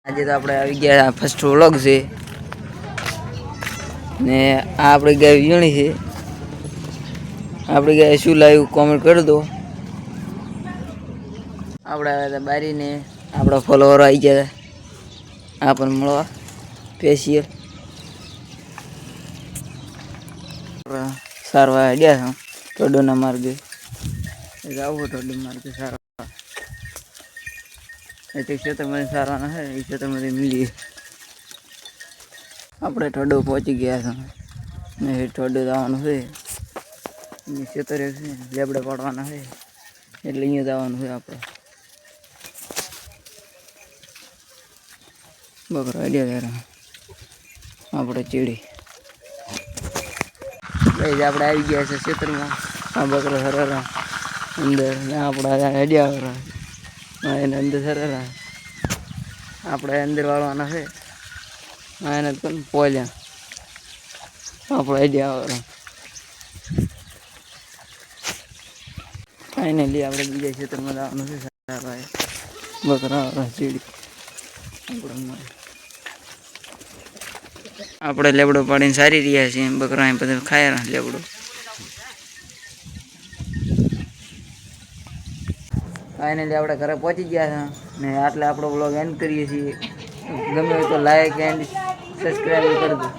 આજે તો આપણે આવી ગયા ફર્સ્ટ વ્લોગ છે ને આ આપણી ગાય વીણી છે. આપણી ગાય શું લાવ્યું કોમેન્ટ કરી દો. આપણે આવ્યા હતા બારીને આપણા ફોલોવર આવી ગયા આ પણ મળવા સ્પેશિયલ સારવા ગયા છે ટોડોના માર્ગે આવું ટોડો માર્ગે સારા એ ક્ષેત્રમાં સારવાના છે એ ક્ષેત્રમાંથી મિલીએ. આપણે ટોડો પહોંચી ગયા છે ને એ ટોડો જવાનું છે ક્ષેત્ર છે લેબડે પાડવાના છે એટલે અહીંયા જવાનું છે આપણે. બકરો આઈડિયા ત્યારે આપણે ચીડી ભાઈ આપણે આવી ગયા છે ક્ષેત્રમાં. આ બકરો સરેરા અંદર આપણા આઈડિયા એને અંદર સરેરા આપણે અંદર વાળવાના છે એને પણ પોલ્યા આપણે આઈડિયા આવે ફાઇનલી આપણે બીજા ક્ષેત્રમાં જવાનું છે સારા બકરા ચીડી આપણે લેબડો પાડીને સારી રહ્યા છીએ બકરા અહીં બધા ખાયા લેબડો. ફાઇનલી આપણે ઘરે પહોંચી ગયા છે ને આટલે આપણો બ્લોગ એન્ડ કરીએ છીએ. ગમે તો લાઈક એન્ડ સબસ્ક્રાઈબ કરજો.